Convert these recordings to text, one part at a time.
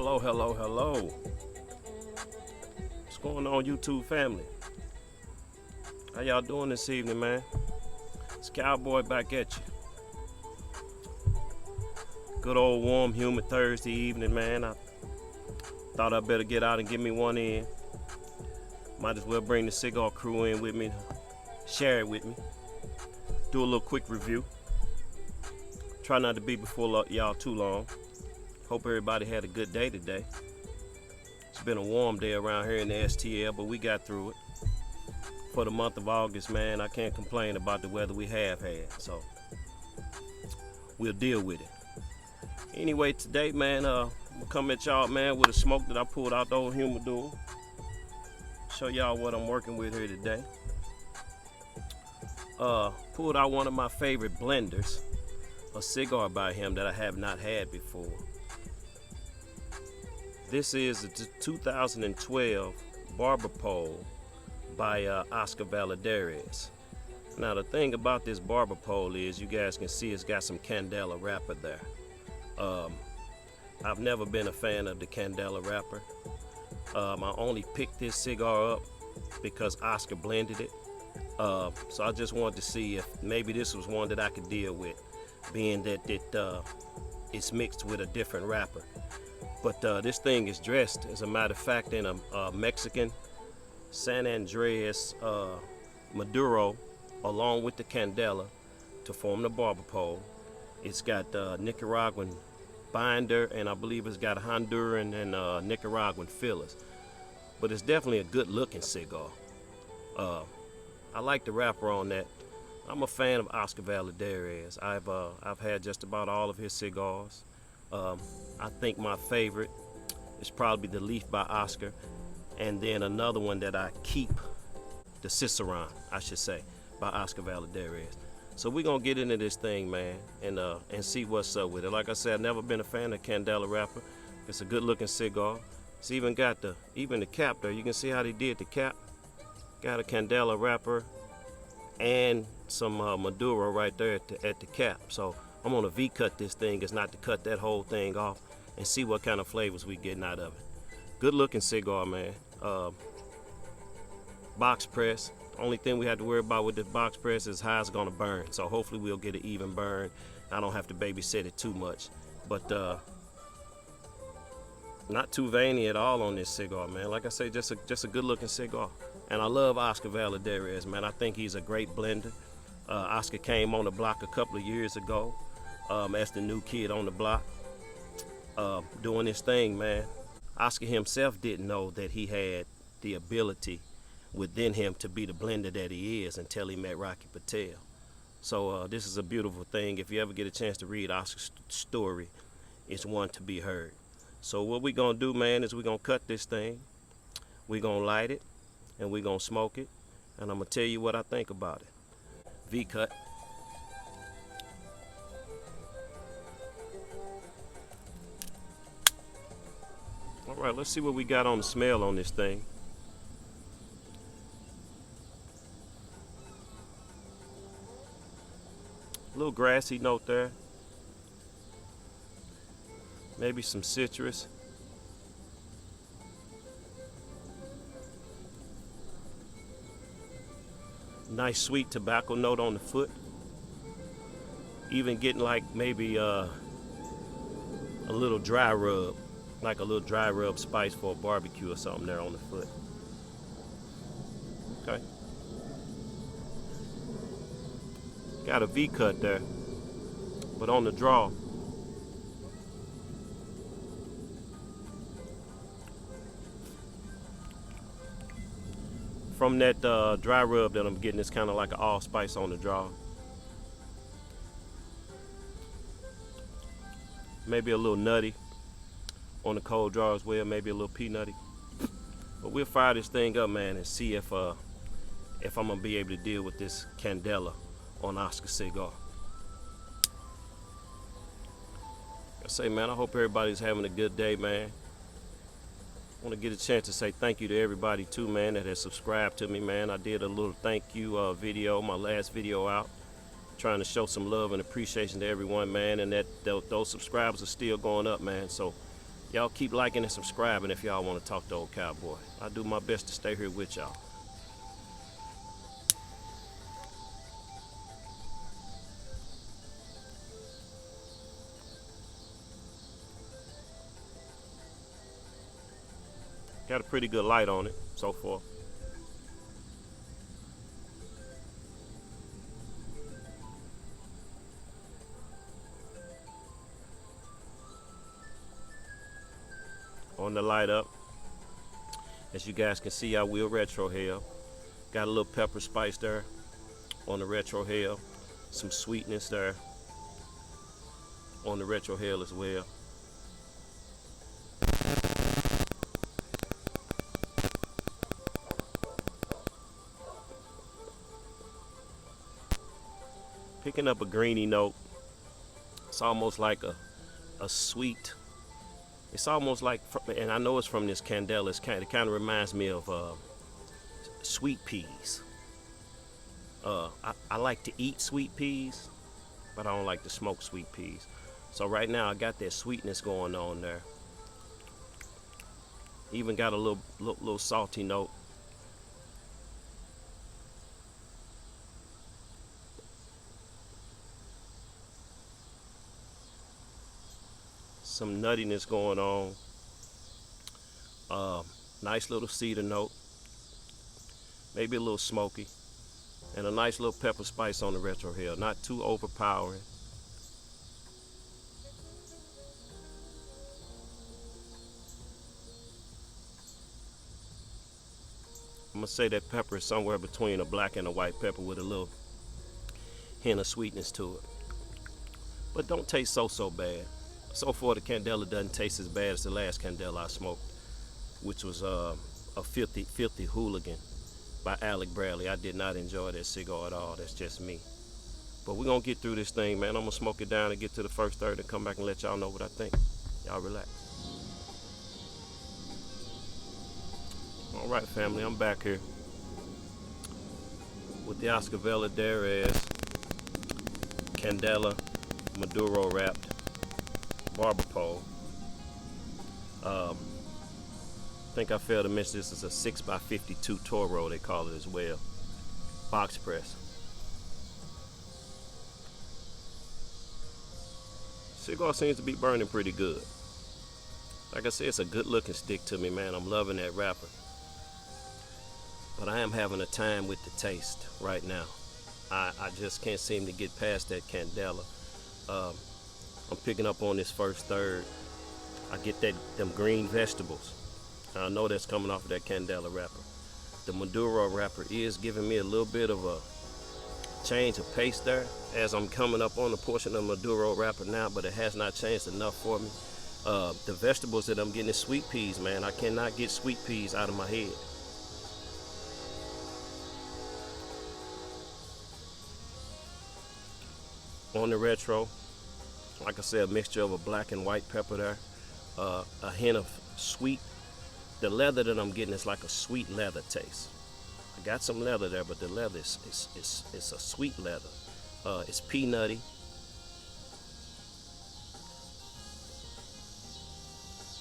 Hello, hello, hello. What's going on, YouTube family? How y'all doing this evening, man? It's Cowboy back at you. Good old warm, humid Thursday evening, man. I thought I'd better get out and get me one in. Might as well bring the Cigar crew in with me, share it with me. Do a little quick review. Try not to be before y'all too long. Hope everybody had a good day today. It's been a warm day around here in the STL, but we got through it. For the month of August, man, I can't complain about the weather we have had, so we'll deal with it. Anyway, today, man, I'm gonna come at y'all, man, with a smoke that I pulled out the old humidor. Show y'all what I'm working with here today. Pulled out one of my favorite blenders, a cigar by him that I have not had before. This is a 2012 Barber pole by Oscar Valladares. Now the thing about this Barber pole is, you guys can see it's got some Candela wrapper there. I've never been a fan of the Candela wrapper. I only picked this cigar up because Oscar blended it. So I just wanted to see if maybe this was one that I could deal with, being that it's mixed with a different wrapper. But this thing is dressed, as a matter of fact, in a Mexican San Andreas Maduro, along with the Candela, to form the Barber pole. It's got Nicaraguan binder, and I believe it's got Honduran and Nicaraguan fillers. But it's definitely a good looking cigar. I like the wrapper on that. I'm a fan of Oscar Valladares. I've had just about all of his cigars. I think my favorite is probably the Leaf by Oscar, and then another one that I keep, the Cicerone, I should say, by Oscar Valladares. So we're gonna get into this thing, man, and see what's up with it. Like I said, I've never been a fan of Candela wrapper. It's a good looking cigar. It's even got the cap there. You can see how they did the cap. Got a Candela wrapper and some Maduro right there at the cap. So I'm gonna V-cut this thing, is not to cut that whole thing off, and see what kind of flavors we getting out of it. Good looking cigar, man. Box press. Only thing we have to worry about with the box press is how it's gonna burn. So hopefully we'll get an even burn. I don't have to babysit it too much. But not too veiny at all on this cigar, man. Like I say, just a good looking cigar. And I love Oscar Valladares, man. I think he's a great blender. Oscar came on the block a couple of years ago as the new kid on the block, doing his thing, man. Oscar himself didn't know that he had the ability within him to be the blender that he is until he met Rocky Patel. So this is a beautiful thing. If you ever get a chance to read Oscar's story, it's one to be heard. So what we're gonna do, man, is we're gonna cut this thing, we're gonna light it, and we're gonna smoke it, and I'm gonna tell you what I think about it. V-cut. All right, let's see what we got on the smell on this thing. A little grassy note there. Maybe some citrus. Nice sweet tobacco note on the foot. Even getting like maybe a little dry rub, like a little dry rub spice for a barbecue or something there on the foot. Okay. Got a V cut there, but on the draw. From that dry rub that I'm getting, it's kind of like an allspice on the draw. Maybe a little nutty on the cold draw as well, maybe a little peanutty. But we'll fire this thing up, man, and see if I'm gonna be able to deal with this Candela on Oscar cigar. I say, man, I hope everybody's having a good day, man. I want to get a chance to say thank you to everybody too, man, that has subscribed to me, man. I did a little thank you video, my last video out, trying to show some love and appreciation to everyone, man, and that those subscribers are still going up, man. So Y'all keep liking and subscribing if y'all want to talk to Old Cowboy. I do my best to stay here with y'all. Got a pretty good light on it so far. On the light up, as you guys can see, I will retro hell. Got a little pepper spice there on the retro hell, some sweetness there on the retro hell as well. Picking up a greeny note. It's almost like a sweet. It's almost like, and I know it's from this candela. It kind of reminds me of sweet peas. I like to eat sweet peas, but I don't like to smoke sweet peas. So right now I got that sweetness going on there. Even got a little salty note. Some nuttiness going on. Nice little cedar note. Maybe a little smoky. And a nice little pepper spice on the retro hell. Not too overpowering. I'm gonna say that pepper is somewhere between a black and a white pepper with a little hint of sweetness to it. But don't taste so bad. So far the candela doesn't taste as bad as the last candela I smoked, which was a filthy hooligan by Alec Bradley. I did not enjoy that cigar at all. That's just me. But we're gonna get through this thing, man. I'm gonna smoke it down and get to the first third and come back and let y'all know what I think. Y'all relax. All right, family, I'm back here with the Oscar Valladares Candela Maduro wrapped Barber pole. I think I failed to mention this is a 6x52 Toro, they call it as well. Box press. Cigar seems to be burning pretty good. Like I said, it's a good looking stick to me, man. I'm loving that wrapper. But I am having a time with the taste right now. I just can't seem to get past that candela. I'm picking up on this first third. I get them green vegetables. I know that's coming off of that candela wrapper. The Maduro wrapper is giving me a little bit of a change of pace there as I'm coming up on the portion of Maduro wrapper now, but it has not changed enough for me. The vegetables that I'm getting is sweet peas, man. I cannot get sweet peas out of my head. On the retro, like I said, a mixture of a black and white pepper there, a hint of sweet. The leather that I'm getting is like a sweet leather taste. I got some leather there, but the leather is a sweet leather. It's peanutty.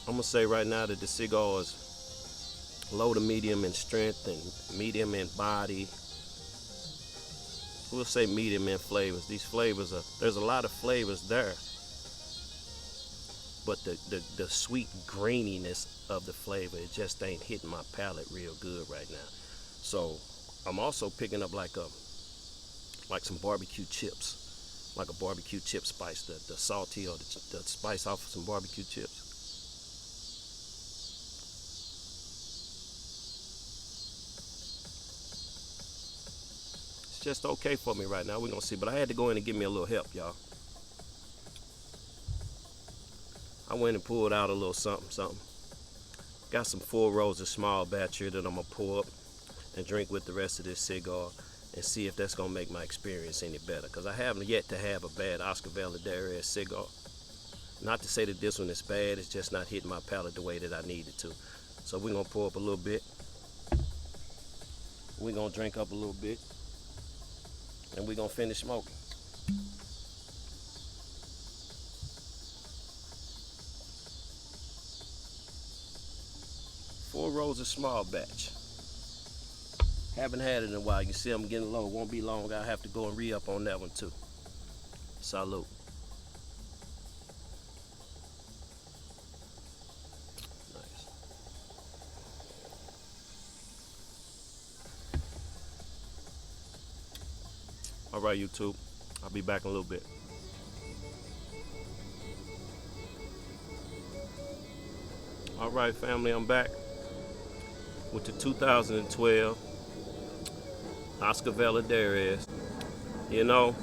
I'm gonna say right now that the cigar is low to medium in strength and medium in body. We'll say medium in flavors. These flavors there's a lot of flavors there, but the sweet graininess of the flavor, it just ain't hitting my palate real good right now. So I'm also picking up like some barbecue chips, like a barbecue chip spice, the salty or the spice off of some barbecue chips. It's just okay for me right now. We're gonna see, but I had to go in and give me a little help, y'all. I went and pulled out a little something. Got some 4 rolls of small batch here that I'm gonna pour up and drink with the rest of this cigar and see if that's gonna make my experience any better. Cause I haven't yet to have a bad Oscar Valladares cigar. Not to say that this one is bad, it's just not hitting my palate the way that I need it to. So we're gonna pour up a little bit. We're gonna drink up a little bit. And we're gonna finish smoking. Roses small batch. Haven't had it in a while. You can see I'm getting low. Won't be long. I'll have to go and re-up on that one too. Salute. Nice. All right, YouTube. I'll be back in a little bit. All right, family, I'm back with the 2012 Oscar Valladares. You know,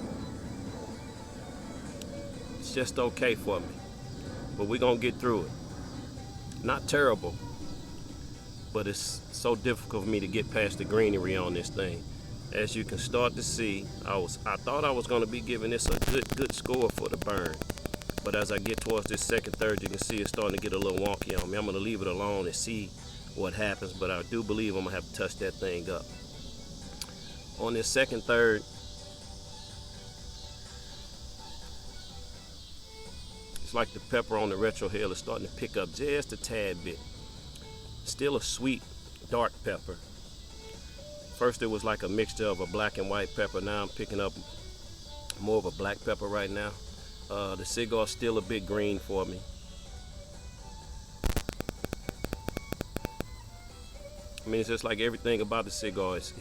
it's just okay for me, but we're gonna get through it. Not terrible, but it's so difficult for me to get past the greenery on this thing. As you can start to see, I thought I was gonna be giving this a good score for the burn. But as I get towards this second third, you can see it's starting to get a little wonky on me. I'm gonna leave it alone and see what happens, but I do believe I'm gonna have to touch that thing up. On this second third, it's like the pepper on the retrohale is starting to pick up just a tad bit. Still a sweet, dark pepper. First it was like a mixture of a black and white pepper. Now I'm picking up more of a black pepper right now. The cigar's still a bit green for me. I mean, it's just like everything about the cigar is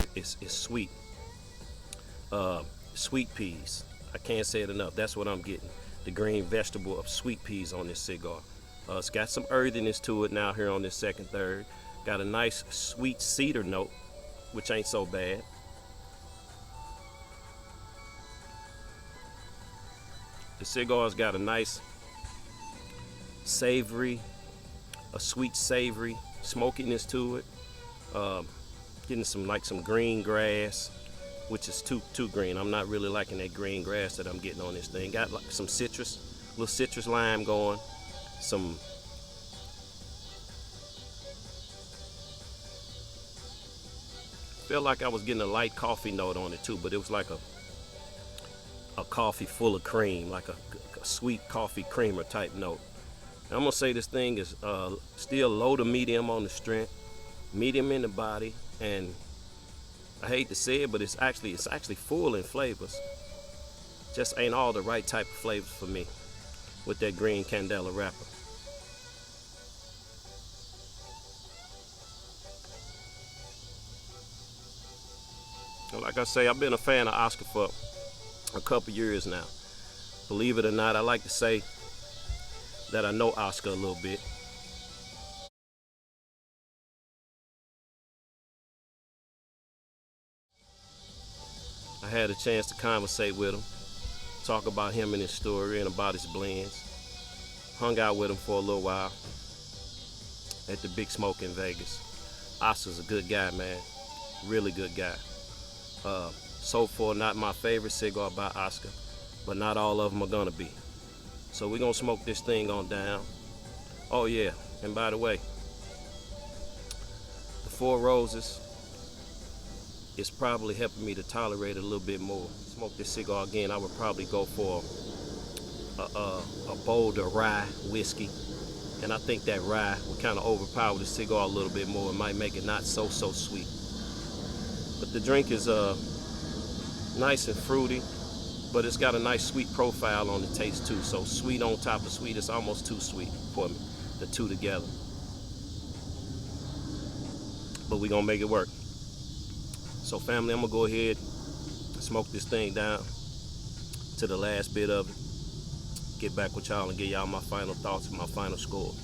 sweet. Sweet peas. I can't say it enough. That's what I'm getting. The green vegetable of sweet peas on this cigar. It's got some earthiness to it now here on this second third. Got a nice sweet cedar note, which ain't so bad. The cigar's got a nice savory, a sweet savory smokiness to it. Getting some green grass, which is too green. I'm not really liking that green grass that I'm getting on this thing. Got like some citrus, little citrus lime going, some felt like I was getting a light coffee note on it too, but it was like a coffee full of cream, like a sweet coffee creamer type note. And I'm gonna say this thing is still low to medium on the strength, medium in the body, and I hate to say it, but it's actually full in flavors. Just ain't all the right type of flavors for me with that green Candela wrapper. And like I say, I've been a fan of Oscar for a couple years now. Believe it or not, I like to say that I know Oscar a little bit. I had a chance to conversate with him, talk about him and his story and about his blends. Hung out with him for a little while at the Big Smoke in Vegas. Oscar's a good guy, man. Really good guy. So far, not my favorite cigar by Oscar, but not all of them are gonna be. So we're gonna smoke this thing on down. Oh yeah, and by the way, the Four Roses is probably helping me to tolerate it a little bit more. Smoke this cigar again, I would probably go for a bolder rye whiskey. And I think that rye would kind of overpower the cigar a little bit more. It might make it not so sweet. But the drink is nice and fruity, but it's got a nice sweet profile on the taste too. So sweet on top of sweet, it's almost too sweet for me, the two together. But we're gonna make it work. So family, I'm gonna go ahead and smoke this thing down to the last bit of it. Get back with y'all and give y'all my final thoughts and my final score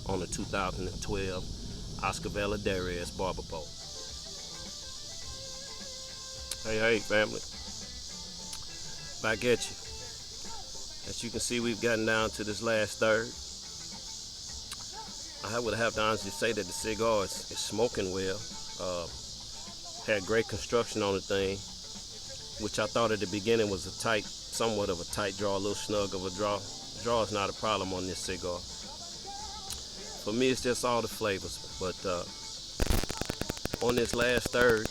on the 2012 Oscar Valladares Barber Pole. Hey family, back at you. As you can see, we've gotten down to this last third. I would have to honestly say that the cigar is smoking well. Had great construction on the thing, which I thought at the beginning was somewhat of a tight draw, a little snug of a draw. Draw is not a problem on this cigar. For me, it's just all the flavors. But on this last third,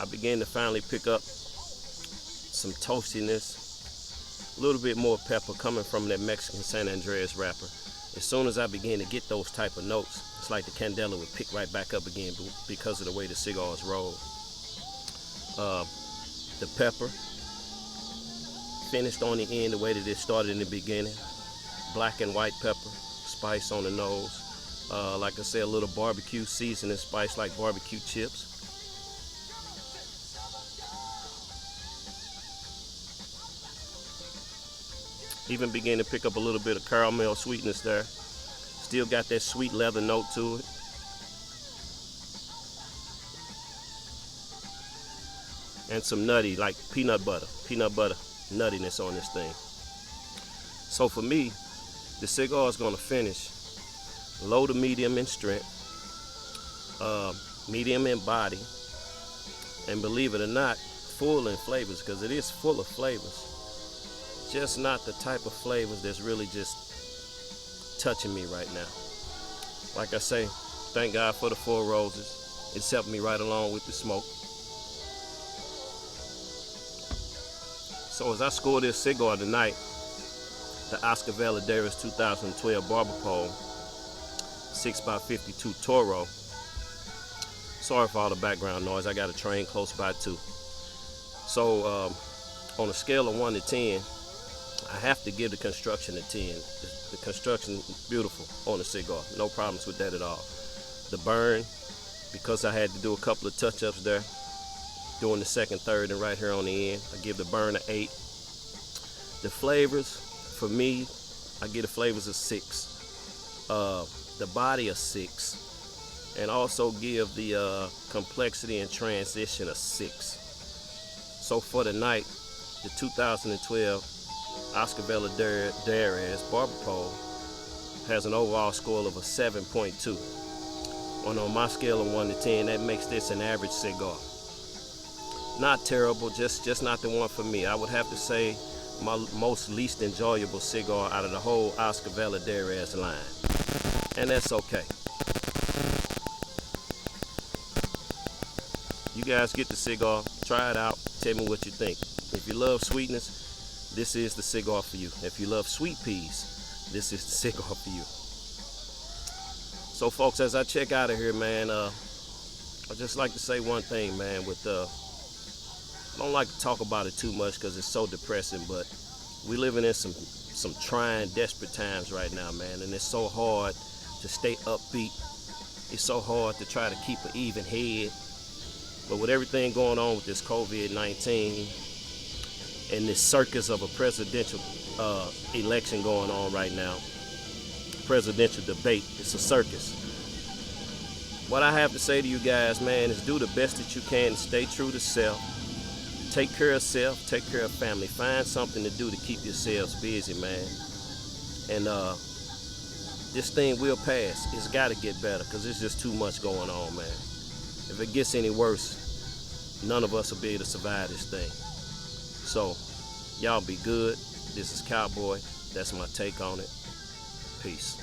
I began to finally pick up some toastiness a little bit more pepper coming from that Mexican San Andreas wrapper. As soon as I begin to get those type of notes, it's like the candela would pick right back up again because of the way the cigar is rolled. The pepper finished on the end the way that it started in the beginning. Black and white pepper, spice on the nose. Like I said, a little barbecue seasoning spice like barbecue chips. Even begin to pick up a little bit of caramel sweetness there. Still got that sweet leather note to it. And some nutty, like peanut butter nuttiness on this thing. So for me, the cigar is gonna finish low to medium in strength, medium in body, and believe it or not, full in flavors, because it is full of flavors. Just not the type of flavors that's really just touching me right now. Like I say, thank God for the 4 roses. It's helped me right along with the smoke. So as I score this cigar tonight, the Oscar Valladares 2012 Barber Pole 6x52 Toro. Sorry for all the background noise. I got a train close by too. So on a scale of 1 to 10, I have to give the construction a 10. The construction is beautiful on the cigar. No problems with that at all. The burn, because I had to do a couple of touch-ups there, doing the second, third, and right here on the end, I give the burn an 8. The flavors, for me, I give the flavors a 6. The body a 6. And also give the complexity and transition a 6. So for the night, the 2012 Oscar Valladares Barber Pole has an overall score of a 7.2. And on my scale of 1 to 10, that makes this an average cigar. Not terrible, just not the one for me. I would have to say my most least enjoyable cigar out of the whole Oscar Valladares line. And that's okay. You guys get the cigar, try it out, tell me what you think. If you love sweetness, this is the cigar for you. If you love sweet peas, this is the cigar for you. So folks, as I check out of here, man, I just like to say one thing, man. I don't like to talk about it too much because it's so depressing, but we living in some trying, desperate times right now, man, and it's so hard to stay upbeat. It's so hard to try to keep an even head. But with everything going on with this COVID-19 and this circus of a presidential election going on right now, presidential debate, it's a circus. What I have to say to you guys, man, is do the best that you can and stay true to self. Take care of self, take care of family. Find something to do to keep yourselves busy, man. And this thing will pass. It's got to get better because there's just too much going on, man. If it gets any worse, none of us will be able to survive this thing. So, y'all be good. This is Cowboy. That's my take on it. Peace.